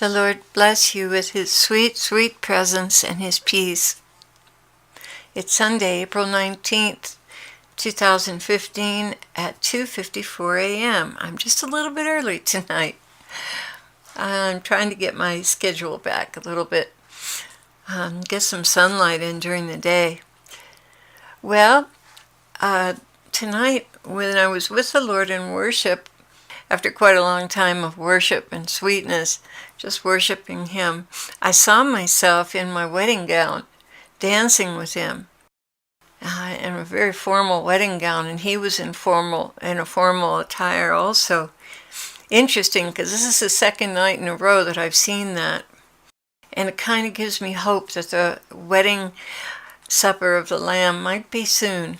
The Lord bless you with His sweet, sweet presence and His peace. It's Sunday, April 19th, 2015 at 2:54 a.m. I'm just a little bit early tonight. I'm trying to get my schedule back a little bit, get some sunlight in during the day. Well, tonight when I was with the Lord in worship, after quite a long time of worship and sweetness, just worshiping Him, I saw myself in my wedding gown, dancing with Him, in a very formal wedding gown, and He was in a formal attire also. Interesting, because this is the second night in a row that I've seen that, and it kind of gives me hope that the wedding supper of the Lamb might be soon.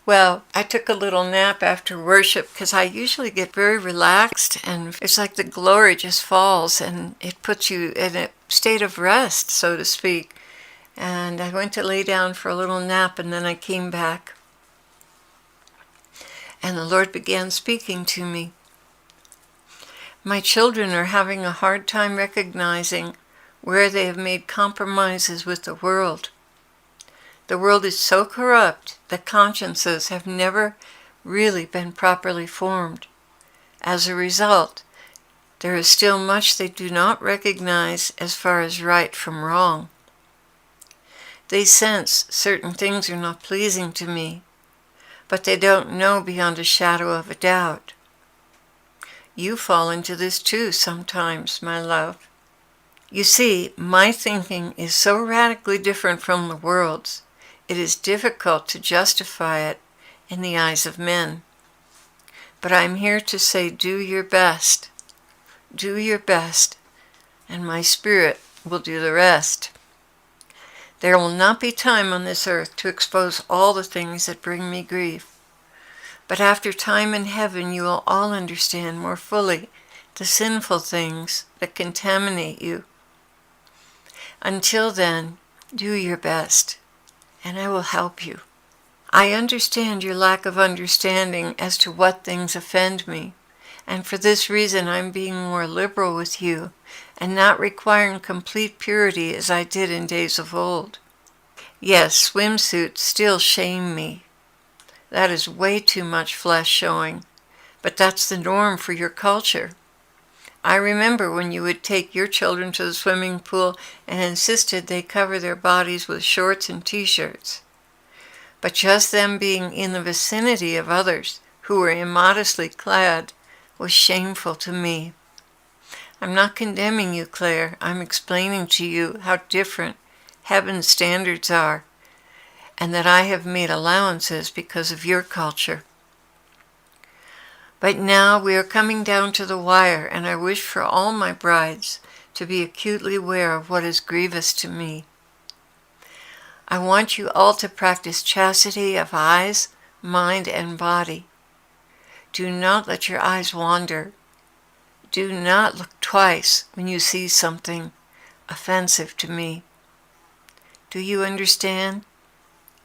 Well, I took a little nap after worship because I usually get very relaxed, and it's like the glory just falls and it puts you in a state of rest, so to speak. And I went to lay down for a little nap, and then I came back. And the Lord began speaking to me. My children are having a hard time recognizing where they have made compromises with the world. The world is so corrupt that consciences have never really been properly formed. As a result, there is still much they do not recognize as far as right from wrong. They sense certain things are not pleasing to me, but they don't know beyond a shadow of a doubt. You fall into this too sometimes, my love. You see, my thinking is so radically different from the world's. It is difficult to justify it in the eyes of men. But I'm here to say, do your best. Do your best, and my Spirit will do the rest. There will not be time on this earth to expose all the things that bring me grief. But after time in heaven, you will all understand more fully the sinful things that contaminate you. Until then, do your best, and I will help you. I understand your lack of understanding as to what things offend me, and for this reason I'm being more liberal with you and not requiring complete purity as I did in days of old. Yes, swimsuits still shame me. That is way too much flesh showing, but that's the norm for your culture. I remember when you would take your children to the swimming pool and insisted they cover their bodies with shorts and t-shirts. But just them being in the vicinity of others who were immodestly clad was shameful to me. I'm not condemning you, Clare. I'm explaining to you how different heaven's standards are, and that I have made allowances because of your culture. But now we are coming down to the wire, and I wish for all my brides to be acutely aware of what is grievous to me. I want you all to practice chastity of eyes, mind, and body. Do not let your eyes wander. Do not look twice when you see something offensive to me. Do you understand?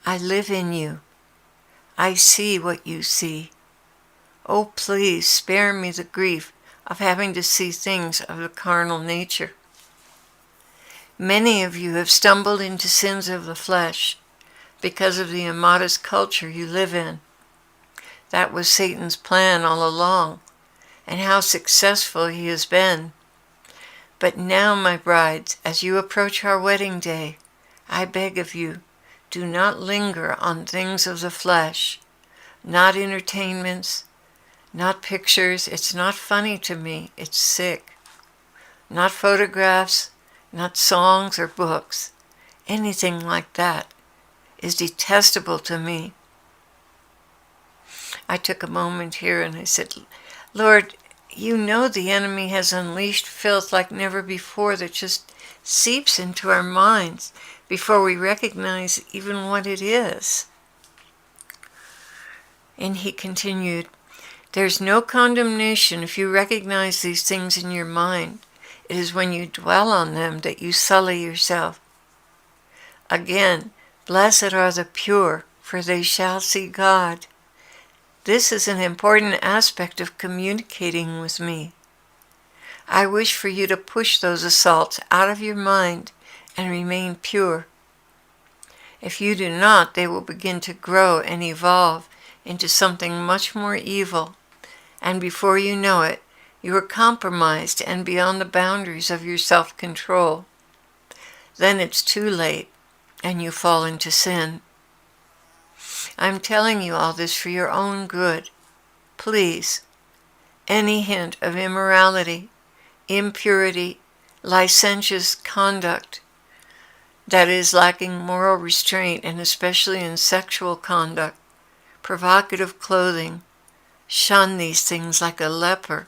I live in you. I see what you see. Oh, please spare me the grief of having to see things of the carnal nature. Many of you have stumbled into sins of the flesh because of the immodest culture you live in. That was Satan's plan all along, and how successful he has been. But now, my brides, as you approach our wedding day, I beg of you, do not linger on things of the flesh, not entertainments, not pictures. It's not funny to me. It's sick. Not photographs, not songs or books. Anything like that is detestable to me. I took a moment here and I said, Lord, you know the enemy has unleashed filth like never before that just seeps into our minds before we recognize even what it is. And he continued, there's no condemnation if you recognize these things in your mind. It is when you dwell on them that you sully yourself. Again, blessed are the pure, for they shall see God. This is an important aspect of communicating with me. I wish for you to push those assaults out of your mind and remain pure. If you do not, they will begin to grow and evolve into something much more evil, and before you know it, you are compromised and beyond the boundaries of your self-control. Then it's too late, and you fall into sin. I'm telling you all this for your own good. Please, any hint of immorality, impurity, licentious conduct, that is lacking moral restraint, and especially in sexual conduct, provocative clothing, shun these things like a leper.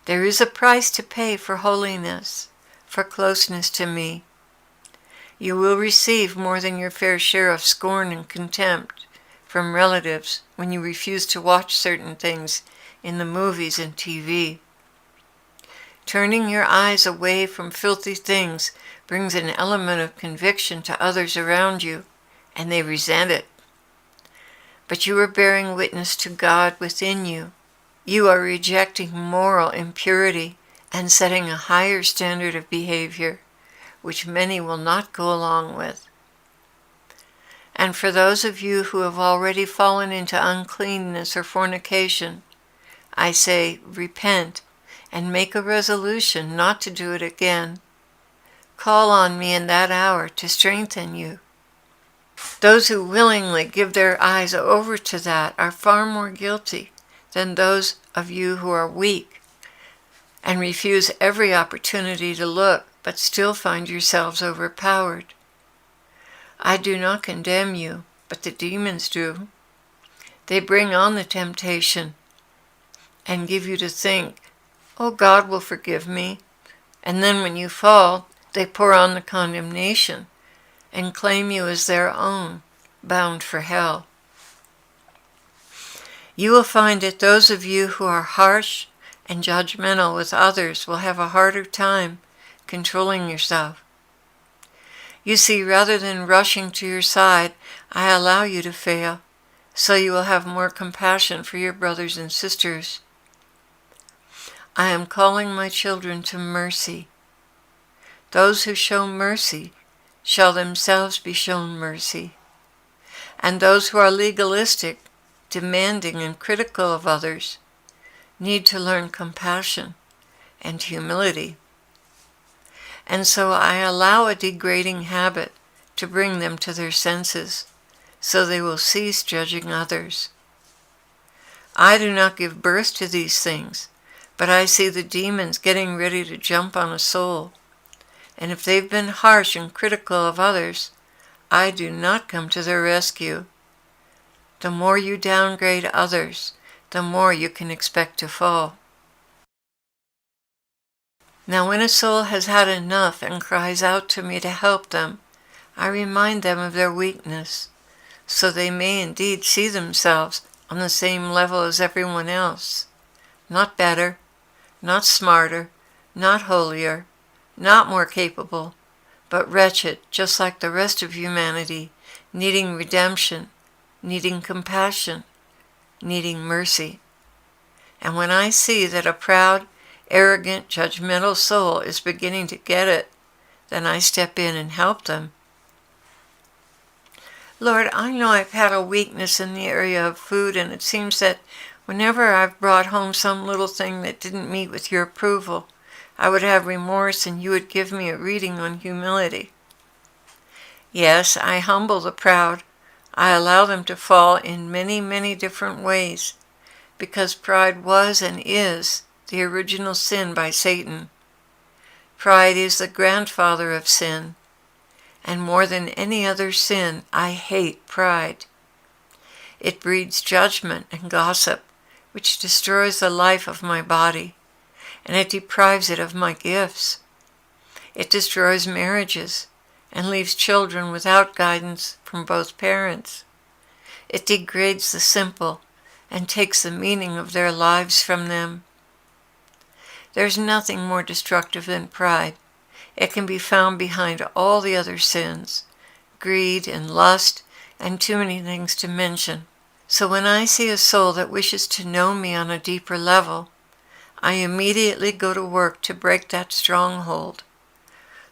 There is a price to pay for holiness, for closeness to me. You will receive more than your fair share of scorn and contempt from relatives when you refuse to watch certain things in the movies and TV. Turning your eyes away from filthy things brings an element of conviction to others around you, and they resent it. But you are bearing witness to God within you. You are rejecting moral impurity and setting a higher standard of behavior, which many will not go along with. And for those of you who have already fallen into uncleanness or fornication, I say, repent and make a resolution not to do it again. Call on me in that hour to strengthen you. Those who willingly give their eyes over to that are far more guilty than those of you who are weak and refuse every opportunity to look, but still find yourselves overpowered. I do not condemn you, but the demons do. They bring on the temptation and give you to think, oh, God will forgive me. And then when you fall, they pour on the condemnation and claim you as their own, bound for hell. You will find that those of you who are harsh and judgmental with others will have a harder time controlling yourself. You see, rather than rushing to your side, I allow you to fail, so you will have more compassion for your brothers and sisters. I am calling my children to mercy. Those who show mercy shall themselves be shown mercy. And those who are legalistic, demanding, and critical of others need to learn compassion and humility. And so I allow a degrading habit to bring them to their senses, so they will cease judging others. I do not give birth to these things, but I see the demons getting ready to jump on a soul. And if they've been harsh and critical of others, I do not come to their rescue. The more you downgrade others, the more you can expect to fall. Now when a soul has had enough and cries out to me to help them, I remind them of their weakness, so they may indeed see themselves on the same level as everyone else. Not better, not smarter, not holier, not more capable, but wretched, just like the rest of humanity, needing redemption, needing compassion, needing mercy. And when I see that a proud, arrogant, judgmental soul is beginning to get it, then I step in and help them. Lord, I know I've had a weakness in the area of food, and it seems that whenever I've brought home some little thing that didn't meet with your approval, I would have remorse and you would give me a reading on humility. Yes, I humble the proud. I allow them to fall in many, many different ways, because pride was and is the original sin by Satan. Pride is the grandfather of sin, and more than any other sin, I hate pride. It breeds judgment and gossip, which destroys the life of my body, and it deprives it of my gifts. It destroys marriages and leaves children without guidance from both parents. It degrades the simple and takes the meaning of their lives from them. There's nothing more destructive than pride. It can be found behind all the other sins, greed and lust, and too many things to mention. So when I see a soul that wishes to know me on a deeper level, I immediately go to work to break that stronghold,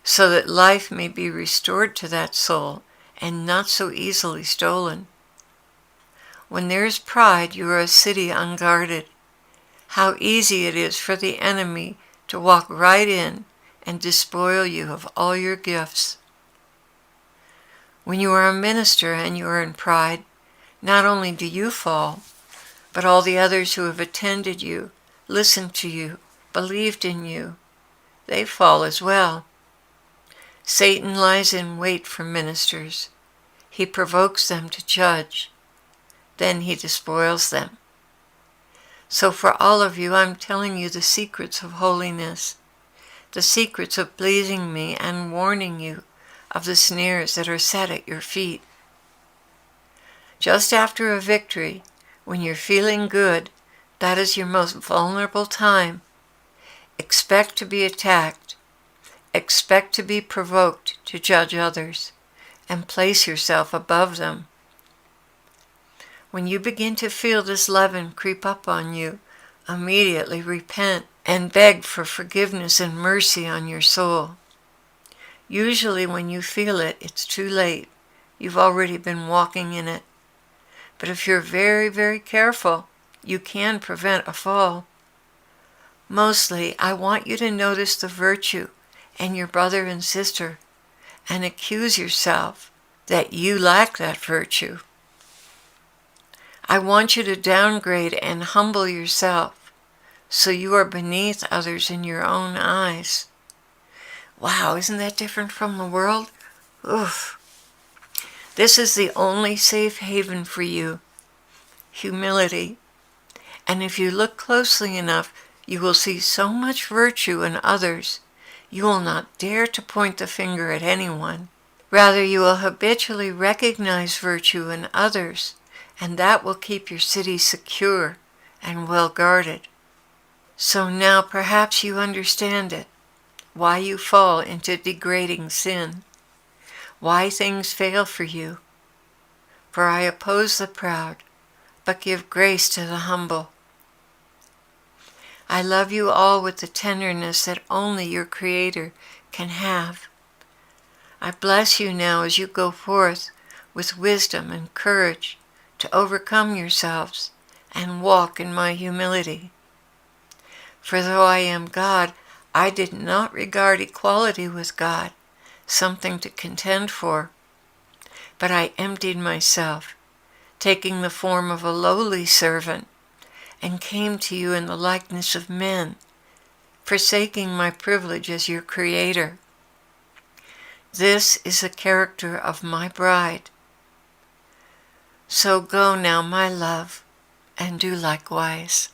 so that life may be restored to that soul and not so easily stolen. When there is pride, you are a city unguarded. How easy it is for the enemy to walk right in and despoil you of all your gifts. When you are a minister and you are in pride, not only do you fall, but all the others who have attended you, listened to you, believed in you, they fall as well. Satan lies in wait for ministers. He provokes them to judge. Then he despoils them. So for all of you, I'm telling you the secrets of holiness, the secrets of pleasing me, and warning you of the snares that are set at your feet. Just after a victory, when you're feeling good, that is your most vulnerable time. Expect to be attacked. Expect to be provoked to judge others and place yourself above them. When you begin to feel this leaven creep up on you, immediately repent and beg for forgiveness and mercy on your soul. Usually when you feel it, it's too late. You've already been walking in it. But if you're very, very careful, you can prevent a fall. Mostly, I want you to notice the virtue in your brother and sister and accuse yourself that you lack that virtue. I want you to downgrade and humble yourself so you are beneath others in your own eyes. Wow, isn't that different from the world? Oof. This is the only safe haven for you, humility. And if you look closely enough, you will see so much virtue in others, you will not dare to point the finger at anyone. Rather, you will habitually recognize virtue in others, and that will keep your city secure and well guarded. So now perhaps you understand it, why you fall into degrading sin, why things fail for you. For I oppose the proud, but give grace to the humble. I love you all with the tenderness that only your Creator can have. I bless you now as you go forth with wisdom and courage to overcome yourselves and walk in my humility. For though I am God, I did not regard equality with God something to contend for, but I emptied myself, taking the form of a lowly servant, and came to you in the likeness of men, forsaking my privilege as your Creator. This is the character of my bride. So go now, my love, and do likewise.